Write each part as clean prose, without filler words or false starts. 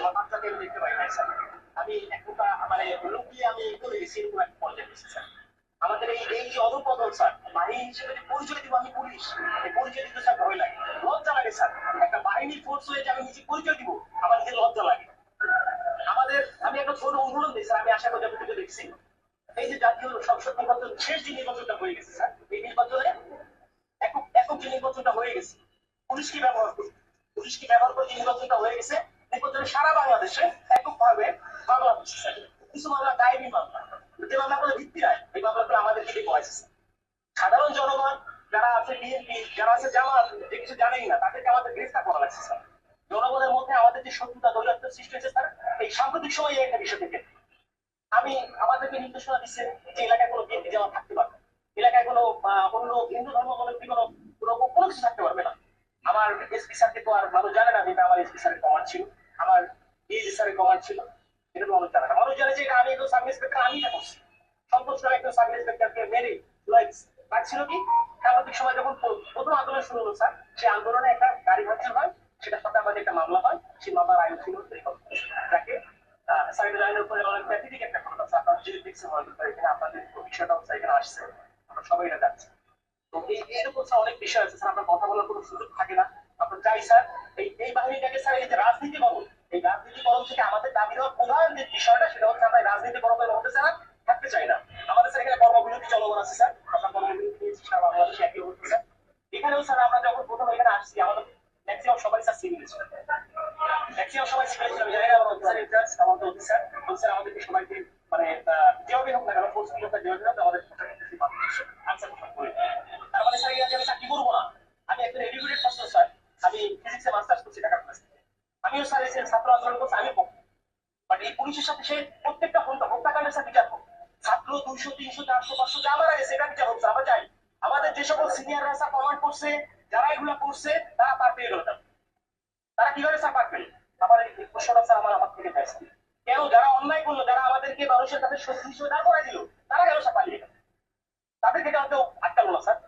আমার বাচ্চাকে আমি দেখতে পাই নাই স্যার। আমি একটা মানে লুকিয়ে আমি চলে গেছি এরকম একটা পর্যায়ে গেছি স্যার। আমাদের এই এই যে অধঃপতন স্যার, বাহিনী হিসেবে যে পরিচয় দিব আমি পুলিশ, এই পরিচয় দিতে স্যার ভয় লাগে, লজ্জা লাগে স্যার। একটা বাহিনীর ফোর্স হয়ে যে আমি নিজে পরিচয় দিব, আমার নিজের লজ্জা লাগে। আমাদের আমি একটা ছোট উদাহরণ দিই স্যার, আমি আশা করি আপনি দেখছি। এই যে জাতীয় সংসদ নির্বাচন শেষ যে নির্বাচনটা হয়ে গেছে স্যার, এই নির্বাচনে একক একক যে নির্বাচনটা হয়ে গেছে, পুলিশ কি ব্যবহার করছে, পুলিশ কি ব্যবহার করে যে নির্বাচনটা হয়ে গেছে, নির্বাচনে সারা বাংলাদেশে এককভাবে মামলা হচ্ছে স্যার। কিছু মামলা দায়েরি মামলা, যে মামলাগুলো ভিত্তি হয় এই মামলাগুলো আমাদেরকে দিয়ে করেছে স্যার। সাধারণ জনগণ যারা আছে বিএনপি, যারা আছে জামাত, যে কিছু জানেই না, তাদেরকে আমাদের গ্রেফতার করা লাগছে স্যার। জনগণের মধ্যে আমাদের যে শত্রুতা দৌরাত্ম সৃষ্টি হয়েছে স্যার, এই সাম্প্রতিক সময়ে একটা বিষয় থেকে আমি আমাদেরকে নির্দেশনা দিচ্ছে যে এলাকায় কোনো বিএনপি জামাত থাকতে পারবে, এলাকায় কোনো অন্য হিন্দু ধর্মাবলম্বী কোনো কোনো কিছু থাকতে পারবে না। আমার এসপি স্যারকে তো আর মানুষ জানে না যে এটা আমার এসপি স্যারের কমান্ড ছিল, আমার ডিএসি স্যারের কমান্ড ছিল, এটা তো মানুষ জানে না। মানুষ জানে যে এটা আমি একজন সাব ইন্সপেক্টর, আমি এটা করছি। সন্তোষ নামে একজন সাব ইন্সপেক্টরকে মেরে লাগছিল কি সাম্প্রতিক সময় যখন প্রথম আন্দোলন শুরু হলো স্যার, সেই আন্দোলনে একটা গাড়ি ভাঙচুর হয়, সেটা সাথে আমাদের একটা মামলা হয়, সেই মামলার আয়ু ছিল যাকে সাইডের লাইনের উপরে অনেক প্যাথেটিক একটা ঘটনা স্যার। আপনারা যদি দেখছেন হয়তো এখানে আপনাদের বিষয়টাও এখানে আসছে, আমরা সবাই এটা যাচ্ছি। তো এরকম স্যার অনেক বিষয় আছে স্যার, আপনার কথা বলার কোনো সুযোগ থাকে না। আপনার চাই স্যার এই বাহিনীটাকে স্যার এই যে রাজনীতিকরণ, এই রাজনীতিকরণ থেকে আমাদের দাবি দেওয়ার প্রধান যে বিষয়টা সেটা হচ্ছে আমরা রাজনীতিকরণের মধ্যে স্যার থাকতে চাই না। আমাদের স্যার এখানে কর্মবিরতি চলমান আছে স্যার, আমরা কর্মবিরতি নিয়েছি সারা বাংলাদেশে একই হচ্ছে স্যার। এখানেও স্যার আমরা যখন প্রথম এখানে আসছি আমাদের ম্যাক্সিমাম সবাই স্যার সিভিল ছিল, ম্যাক্সিমাম সবাই সিভিল ছিল। জানি না আমার অফিসার ইনচার্জ আমাদের অফিসার বলছেন আমাদেরকে সবাইকে মানে যেভাবে হোক না কেন ফোর্স গুলোকে যেভাবে হোক আমাদের আনসার করে। তার মানে স্যার আমি চাকরি করবো না, আমি একজন এডুকেটেড পার্সন স্যার, আমি ফিজিক্সে মাস্টার্স করছি ঢাকা ইউনিভার্সিটি, আমিও স্যার এই ছাত্র আন্দোলন করছি, আমি বাট এই পুলিশের সাথে সে প্রত্যেকটা হত্যাকাণ্ডের সাথে বিচার হোক। ছাত্র 200 300 400 500 যা মারা গেছে এটা বিচার হচ্ছে, আমরা চাই আমাদের যে সকল সিনিয়ররা স্যার কমান্ড করছে, যারা এগুলো করছে তারা পার পেয়ে গেল। তারা কিভাবে স্যার পার পেল? আমার এই প্রশ্নটা স্যার আমার থেকে পাইছে কেন, যারা অন্যায় করলো, যারা আমাদেরকে মানুষের কাছে শত্রু হিসেবে দাঁড় করাই দিল, তারা কেন স্যার পালিয়ে গেল? তাদেরকে কেউ আটকালো না স্যার?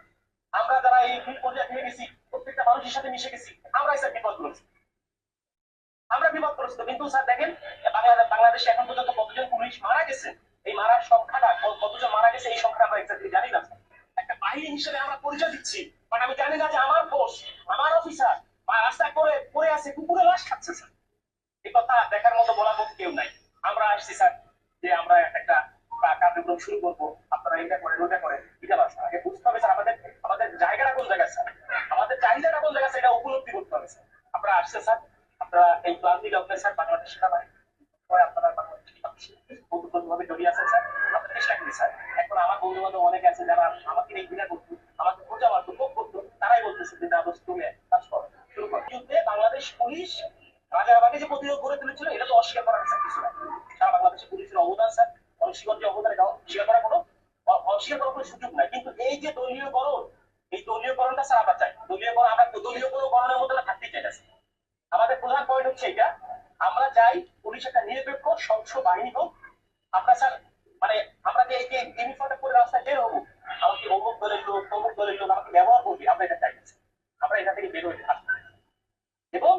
আমরা যারা এই ফিল্ড পর্যায়ে থেকে গেছি, প্রত্যেকটা মানুষের সাথে মিশে গেছি, আমরাই স্যার বিপদ করেছি, আমরা বিপদ করেছি। কিন্তু স্যার দেখেন বাংলাদেশে এখন পর্যন্ত কতজন পুলিশ মারা গেছে, এই মারার সংখ্যাটা কতজন মারা গেছে এই সংখ্যা আমরা এক্সাক্টলি জানি না। একটা বাহিনী হিসেবে আমরা পরিচয় দিচ্ছি, বাট আমি জানি না যে আমার ফোর্স, আমার অফিসার বা রাস্তায় করে পড়ে আছে, কুকুরে লাশ খাচ্ছে স্যার। এই কথা দেখার মতো বলার মতো কেউ নাই। আমরা আসছি স্যার যে আমরা একটা কার্যক্রম শুরু করবো, আপনারা এটা করেন ওটা করেন, এটা না স্যার, আগে বুঝতে হবে স্যার আমাদের আমাদের জায়গাটা কোন জায়গায় স্যার, আমাদের চাহিদাটা কোন জায়গায় সেটা উপলব্ধি করতে হবে স্যার। আপনারা আসছে স্যার, আপনারা এই ক্লান্তি লগ্নে স্যার বাংলাদেশ সেনাবাহিনী আপনারা বাংলাদেশ ভাবে জড়িয়ে আছেন স্যার, আপনাদের চেষ্টা করি স্যার। এখন আমার বন্ধু বান্ধব অনেকে আছে যারা আমাকে এই ঘৃণা করতো, আমাকে খোঁজা মারতো, ভোগ করতো, তারাই বলতেছে যে না দোস্ত তুমি কাজ করো, শুরু করো। যুদ্ধে বাংলাদেশ পুলিশ রাজারবাগে যে প্রতিরোধ গড়ে তুলেছিল এটা তো অস্বীকার করার কিছু না। সারা বাংলাদেশের পুলিশের অবদান স্যার, অনস্বীকার যে অবদান এটা অস্বীকার করার অস্বীকার করার কোনো সুযোগ নাই। কিন্তু এই যে দলীয়করণ, এই দলীয়করণটা স্যার আমরা চাই, দলীয়করণ আমরা দলীয় কোনো গণনের মধ্যে থাকতেই চাই না। আমাদের প্রধান পয়েন্ট হচ্ছে এটা, আমরা চাই পুলিশ একটা নিরপেক্ষ স্বচ্ছ বাহিনী হোক। আমরা স্যার মানে আমরা যে এই যে ইউনিফর্মটা পরে রাস্তায় বের হবো, আমাকে অমুক দলের লোক তমুক দলের লোক আমাকে ব্যবহার করবে, আমরা এটা চাই না। আমরা এটা থেকে বের হইতে পারবো। এবং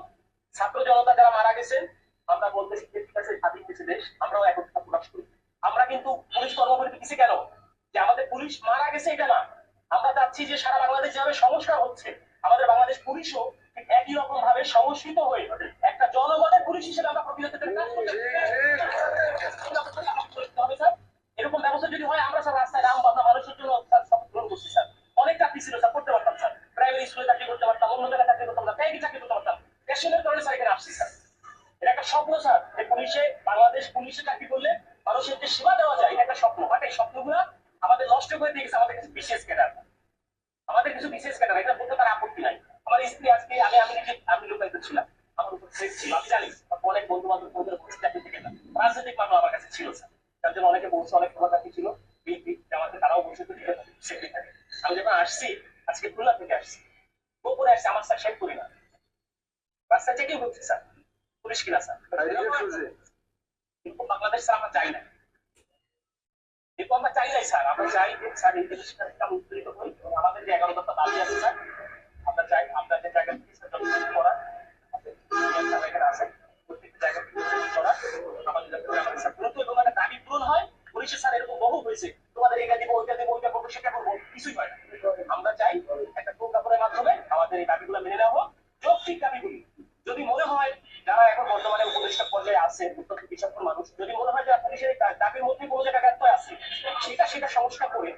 ছাত্র জনতা যারা মারা গেছেন, আমরা বলতেছি ঠিক আছে স্বাধীন কিছু দেশ, আমরাও একতা প্রকাশ করি। আমরা কিন্তু পুলিশ কর্মকর্তা কিছু কেন যে আমাদের পুলিশ মারা গেছে এটা না, আমরা চাচ্ছি যে সারা বাংলাদেশ যেভাবে সংস্কার হচ্ছে, আমাদের বাংলাদেশ পুলিশও একই রকম ভাবে সংস্কৃত হয়ে একটা জনগণের পুলিশ হিসেবে আমরা প্রতিরোধের কাজ করতে হবে স্যার। এরকম ব্যবস্থা যদি হয়, আমরা স্যার রাস্তায় রাম বাংলা মানুষের জন্য শপথ গ্রহণ করছি স্যার। অনেক চাকরি ছিল স্যার, করতে পারতাম স্যার, প্রাইমারি স্কুলে চাকরি করতে পারতাম, অন্য জায়গায় চাকরি করতে পারতাম, প্রাইভেট চাকরি করতে পারতাম। প্যাশনের কারণে স্যার এখানে আসছি স্যার। এটা একটা স্বপ্ন স্যার, যে পুলিশে বাংলাদেশ পুলিশে চাকরি করলে মানুষের যে সেবা দেওয়া যায়, এটা একটা স্বপ্ন। বাট এই স্বপ্নগুলো আমাদের নষ্ট করে দিয়ে গেছে আমাদের কিছু বিশেষ ক্যাডার, আমাদের কিছু বিশেষ ক্যাডার, এটা বলতে তার আপত্তি নাই। আমার স্ত্রী আজকে আমি নিজে আমি লোকায়িত ছিলাম, আমার উপর থ্রেট ছিল, আমি জানি অনেক বন্ধু বান্ধব চাকরি থেকে না, রাজনৈতিক মামলা আমার কাছে ছিল স্যার, তার জন্য অনেকে বলছে, অনেক খবর চাকরি ছিল বিএনপি জামাতে, তারাও বলছে তো সেক্রেটারি। আমি যখন আসছি আজকে খুলনা থেকে আসছি, গোপনে আসছি, আমার স্যার শেখ করি না, রাস্তায় চেকিং হচ্ছে স্যার, পুলিশ কিনা স্যার, কিন্তু বাংলাদেশ স্যার আমরা চাই না, এরকম আমরা চাই নাই স্যার। আমরা চাই যে স্যার এই জিনিসটা উত্তরিত হই এবং আমাদের যে 11 দফা দাবি আছে স্যার, আমরা চাই আমরা যে জায়গা থেকে করা প্রত্যেকটা জায়গা থেকে আছে অত্যন্ত বিচক্ষণ মানুষ, যদি মনে হয় যে পুলিশের এই দাবির মধ্যে কোনো জায়গায় ব্যর্থ আছে, সেটা সংস্কার করে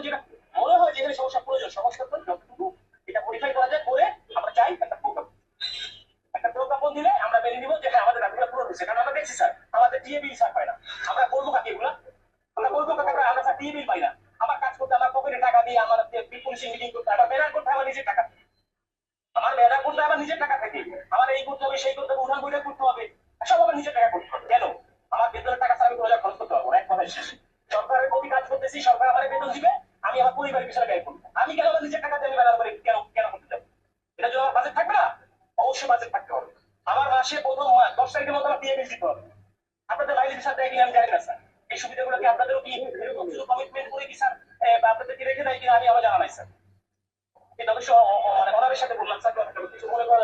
যেটা মনে হয় যে এখানে সমস্যা প্রয়োজন সংস্কার করে যতটুকু এটা মডিফাই করা যায় করে আমরা চাই একটা প্রজ্ঞাপন দিলে আমরা মেনে নিব যে হ্যাঁ আমাদের দাবিগুলো পূরণ হচ্ছে। কারণ আমরা দেখছি স্যার আমাদের ডিএ বিল স্যার পায় না, আমরা বলবো কাকে এগুলা, আমরা বলবো কাকে আমরা স্যার ডিএ বিল পাই না, আমার কাজ করতে আমার পকেটে টাকা দিয়ে আমার পুলিশিং মিটিং করতে আমার ব্যানার করতে আমার নিজের টাকা, আমার ব্যানার করতে আমার নিজের টাকা থেকে, আমার এই করতে হবে সেই করতে হবে উঠান বইটা করতে হবে, সব আমার নিজের টাকা করতে হবে। কেন আমার বেতনের টাকা ছাড়া আমি কোনো জায়গায় খরচ করতে পারবো না, এক কথায় শেষ। সরকারের প্রতি কাজ করতেছি, সরকার আমার বেতন দিবে, আমি আমার পরিবারের পিছনে ব্যয় করবো, আমি কেন আমার নিজের টাকা দিয়ে আমি ব্যানার করে কেন কেন করতে যাবো? এটা যদি আমার বাজেট থাকবে না, অবশ্যই বাজেট থাকতে হবে। আমার মাসে প্রথম মাস 10 তারিখের মধ্যে আমার ডিএ বিল দিতে হবে। আপনাদের লাইনের হিসাব দেয় কিনা আমি জানি না স্যার, এই সুবিধাগুলো কি আপনাদেরও কি এরকম কিছু কমিটমেন্ট করে কি স্যার আপনাদেরকে রেখে দেয় কিনা আমি আমার জানা নাই স্যার। এটা অবশ্য মানে অনারের সাথে বললাম স্যার, কিছু মনে করা